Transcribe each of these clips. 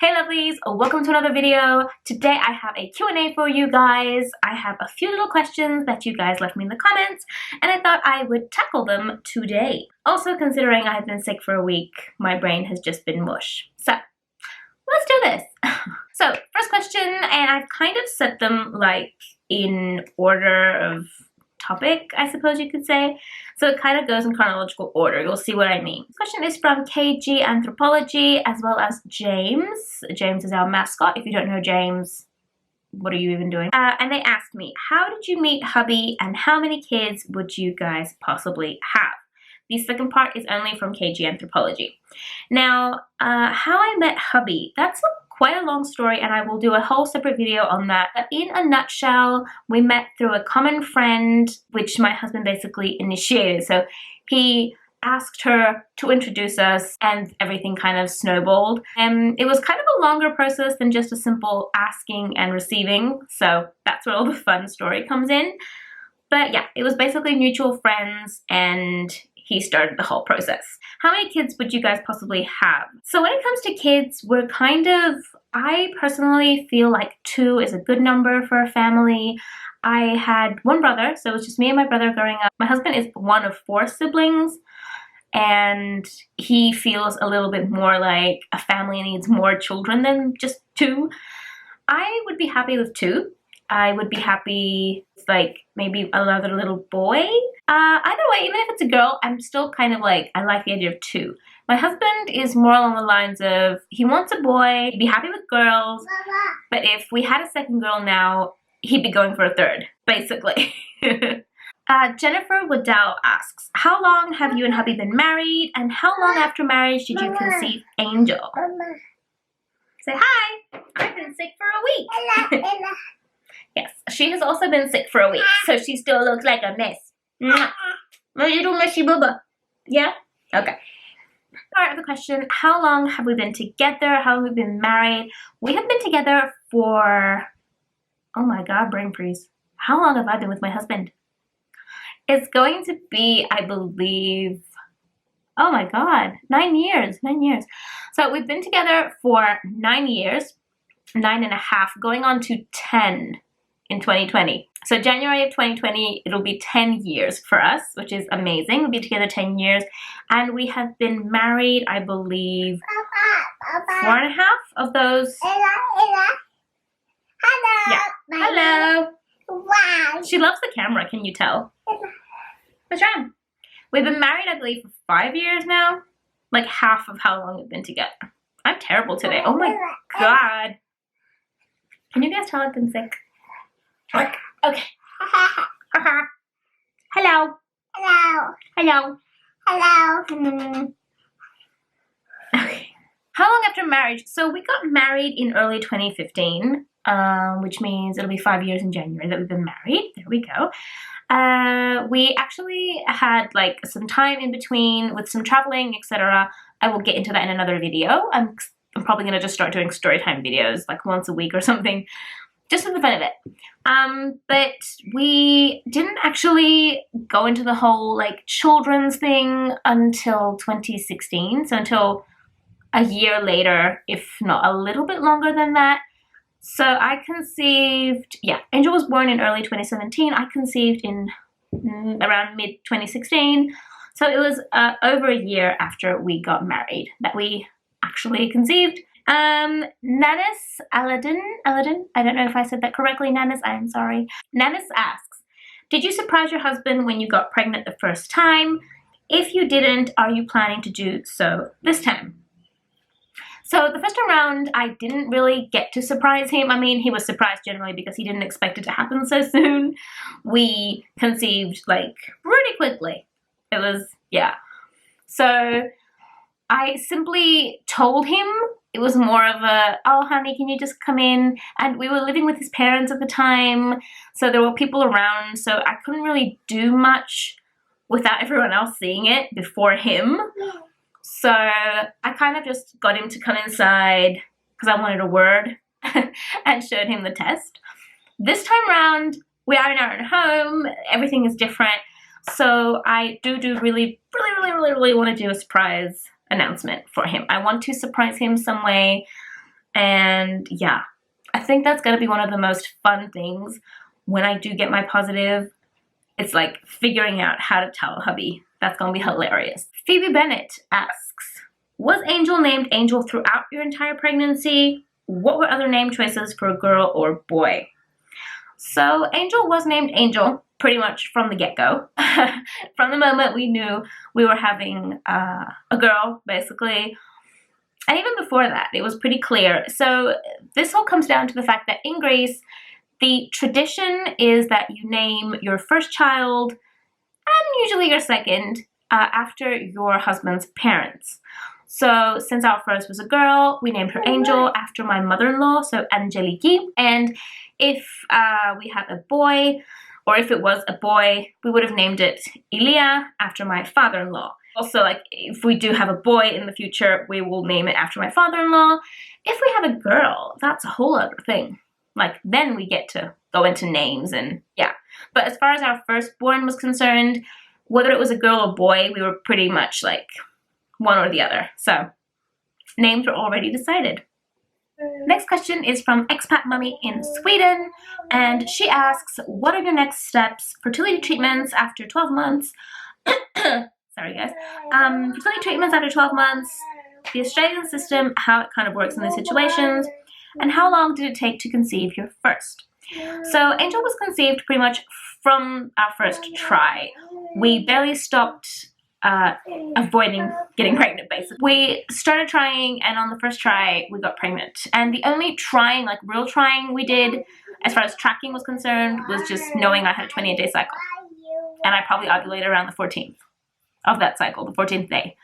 Hey lovelies, welcome to another video. Today I have a Q&A for you guys. I have a few little questions that you guys left me in the comments and I thought I would tackle them today. Also, considering I have been sick for a week, my brain has just been mush. So let's do this. So first question, and I've kind of set them like in order of topic, I suppose you could say. So it kind of goes in chronological order. You'll see what I mean. This question is from KG Anthropology as well as James. James is our mascot. If you don't know James, what are you even doing? And they asked me, how did you meet hubby and how many kids would you guys possibly have? The second part is only from KG Anthropology. Now, how I met hubby, that's quite a long story and I will do a whole separate video on that. But in a nutshell, we met through a common friend, which my husband basically initiated. So he asked her to introduce us and everything kind of snowballed. And it was kind of a longer process than just a simple asking and receiving. So that's where all the fun story comes in. But yeah, it was basically mutual friends and he started the whole process. How many kids would you guys possibly have? So when it comes to kids, we're kind of, I personally feel like 2 is a good number for a family. I had one brother, so it was just me and my brother growing up. My husband is one of 4 siblings, and he feels a little bit more like a family needs more children than just 2. I would be happy with 2. I would be happy with like maybe another little boy. Either way, even if it's a girl, I'm still kind of like, I like the idea of 2. My husband is more along the lines of, he wants a boy, he'd be happy with girls, but if we had a second girl now, he'd be going for a 3rd, basically. Jennifer Waddell asks, how long have you and hubby been married, and how long after marriage did you conceive Angel? Say hi! I've been sick for a week. Yes, she has also been sick for a week, so she still looks like a mess. My little messy booba. Yeah? Okay. Part of the question, how long have we been together? How long have we been married? We have been together for, oh my god, brain freeze. How long have I been with my husband? It's going to be, I believe, oh my god, 9 years. 9 years. So we've been together for 9 years, 9.5, going on to 10 in 2020. So January of 2020, it'll be 10 years for us, which is amazing. We'll be together 10 years. And we have been married, I believe, 4.5 of those. Hello. Yeah. Hello. Wow. She loves the camera, can you tell? What's wrong? We've been married, I believe, for 5 years now. Like half of how long we've been together. I'm terrible today. Oh my god. Can you guys tell I've been sick? Okay. Hello. Hello. Hello. Hello. Okay. How long after marriage? So we got married in early 2015, which means it'll be 5 years in January that we've been married. There we go. We actually had like some time in between with some traveling, etc. I will get into that in another video. I'm probably going to just start doing storytime videos like once a week or something, just for the fun of it. But we didn't actually go into the whole like children's thing until 2016. So until a year later, if not a little bit longer than that. So I conceived, yeah, Angel was born in early 2017. I conceived in around mid 2016. So it was over a year after we got married that we actually conceived. Nanis Aladdin, I don't know if I said that correctly, Nanis, I am sorry. Nanis asks, did you surprise your husband when you got pregnant the first time? If you didn't, are you planning to do so this time? So the first time around, I didn't really get to surprise him. I mean, he was surprised generally because he didn't expect it to happen so soon. We conceived like really quickly. It was, yeah. So I simply told him. It was more of a, oh honey, can you just come in? And we were living with his parents at the time, so there were people around, so I couldn't really do much without everyone else seeing it before him. So I kind of just got him to come inside because I wanted a word and showed him the test. This time around, we are in our own home, everything is different, so I really want to do a surprise announcement for him. I want to surprise him some way. And yeah, I think that's going to be one of the most fun things when I do get my positive. It's like figuring out how to tell hubby. That's going to be hilarious. Phoebe Bennett asks, was Angel named Angel throughout your entire pregnancy? What were other name choices for a girl or boy? So Angel was named Angel pretty much from the get-go. From the moment we knew we were having a girl, basically. And even before that, it was pretty clear. So this all comes down to the fact that in Greece, the tradition is that you name your first child, and usually your second, after your husband's parents. So since our first was a girl, we named her Angel after my mother-in-law, so Angeliki. And if we had a boy, or if it was a boy, we would have named it Ilia after my father-in-law. Also, like, if we do have a boy in the future, we will name it after my father-in-law. If we have a girl, that's a whole other thing. Like, then we get to go into names and yeah. But as far as our firstborn was concerned, whether it was a girl or boy, we were pretty much like one or the other. So names were already decided. Next question is from Expat Mummy in Sweden, and she asks, what are your next steps? Fertility treatments after 12 months. Sorry guys. Fertility treatments after 12 months, the Australian system, how it kind of works in these situations, and how long did it take to conceive your first? So Angel was conceived pretty much from our first try. We barely stopped avoiding getting pregnant, basically. We started trying, and on the first try, we got pregnant. And the only trying, like real trying we did, as far as tracking was concerned, was just knowing I had a 28-day cycle. And I probably ovulated around the 14th of that cycle, the 14th day.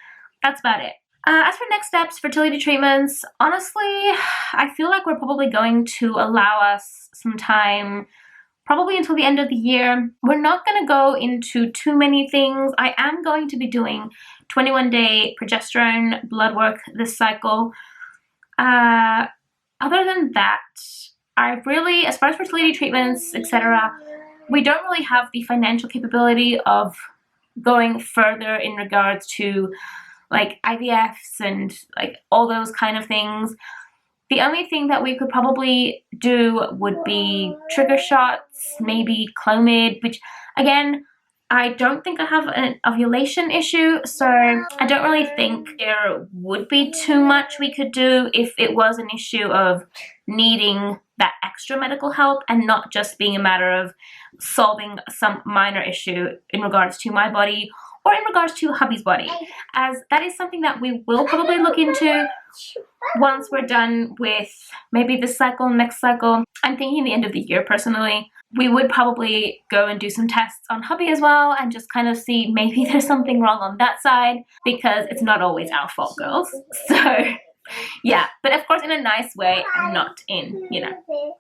That's about it. As for next steps, fertility treatments, honestly, I feel like we're probably going to allow us some time, probably until the end of the year. We're not going to go into too many things. I am going to be doing 21-day progesterone blood work this cycle. Other than that, I really, as far as fertility treatments, etc., we don't really have the financial capability of going further in regards to like IVFs and like all those kind of things. The only thing that we could probably do would be trigger shots, maybe Clomid, which again, I don't think I have an ovulation issue, so I don't really think there would be too much we could do if it was an issue of needing that extra medical help and not just being a matter of solving some minor issue in regards to my body or in regards to hubby's body, as that is something that we will probably look into once we're done with maybe this cycle, next cycle. I'm thinking the end of the year personally. We would probably go and do some tests on hubby as well and just kind of see maybe there's something wrong on that side, because it's not always our fault, girls. So yeah, but of course in a nice way and not in, you know.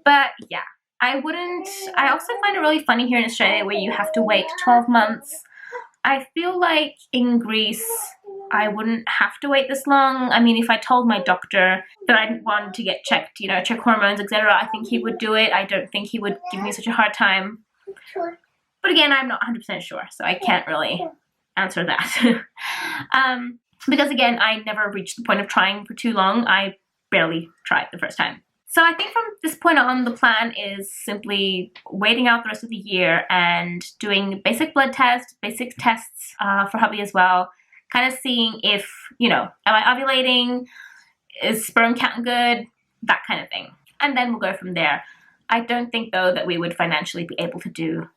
But yeah, I also find it really funny here in Australia where you have to wait 12 months. I feel like in Greece, I wouldn't have to wait this long. I mean, if I told my doctor that I wanted to get checked, you know, check hormones, etc., I think he would do it. I don't think he would give me such a hard time. But again, I'm not 100% sure, so I can't really answer that. Because again, I never reached the point of trying for too long. I barely tried the first time. So I think from this point on, the plan is simply waiting out the rest of the year and doing basic blood tests, basic tests for hubby as well. Kind of seeing if, you know, am I ovulating? Is sperm count good? That kind of thing. And then we'll go from there. I don't think, though, that we would financially be able to do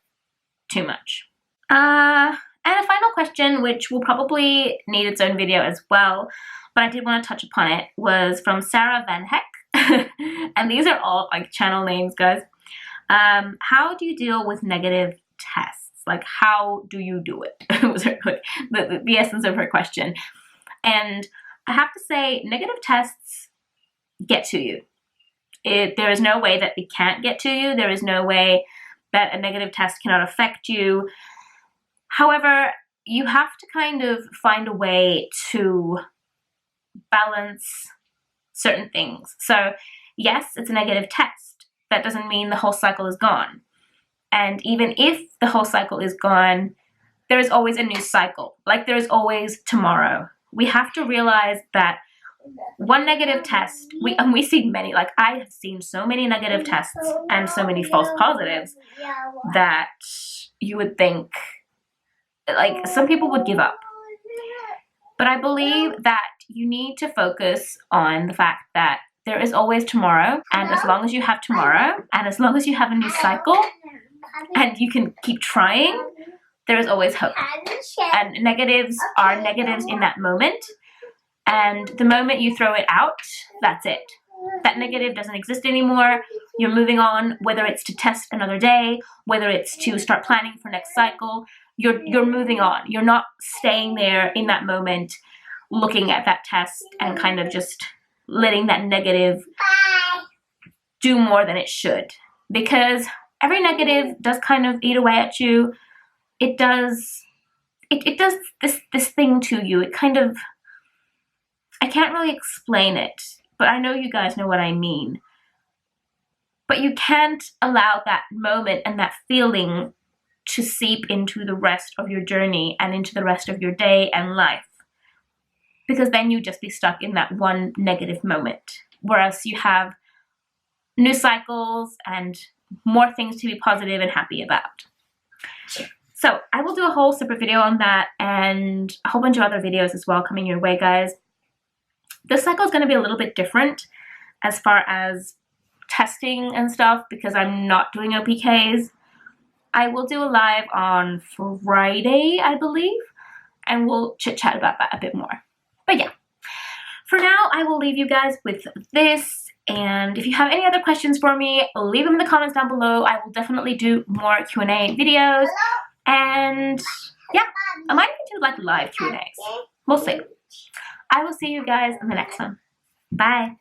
too much. And a final question, which will probably need its own video as well, but I did want to touch upon it, was from Sarah Van Heck. And these are all like channel names, guys. How do you deal with negative tests? Like, how do you do it? Was the essence of her question. And I have to say, negative tests get to you. There is no way that they can't get to you. There is no way that a negative test cannot affect you. However, you have to kind of find a way to balance certain things. So yes, it's a negative test. That doesn't mean the whole cycle is gone. And even if the whole cycle is gone, there is always a new cycle. Like there is always tomorrow. We have to realize that one negative test, we see many, like I have seen so many negative tests and so many false positives that you would think, like, some people would give up. But I believe that you need to focus on the fact that there is always tomorrow, and as long as you have tomorrow, and as long as you have a new cycle, and you can keep trying, there is always hope. And negatives are negatives in that moment, and the moment you throw it out, that's it. That negative doesn't exist anymore. You're moving on, whether it's to test another day, whether it's to start planning for next cycle. You're moving on. You're not staying there in that moment looking at that test and kind of just letting that negative do more than it should. Because every negative does kind of eat away at you. It does this thing to you. It kind of, I can't really explain it, but I know you guys know what I mean. But you can't allow that moment and that feeling to seep into the rest of your journey and into the rest of your day and life. Because then you just be stuck in that one negative moment. Whereas you have new cycles and more things to be positive and happy about. So I will do a whole separate video on that and a whole bunch of other videos as well coming your way, guys. This cycle is going to be a little bit different as far as testing and stuff because I'm not doing OPKs. I will do a live on Friday, I believe, and we'll chit-chat about that a bit more. But yeah, for now, I will leave you guys with this, and if you have any other questions for me, leave them in the comments down below. I will definitely do more Q&A videos, and yeah, I might even do like live Q&As. We'll see. I will see you guys in the next one. Bye.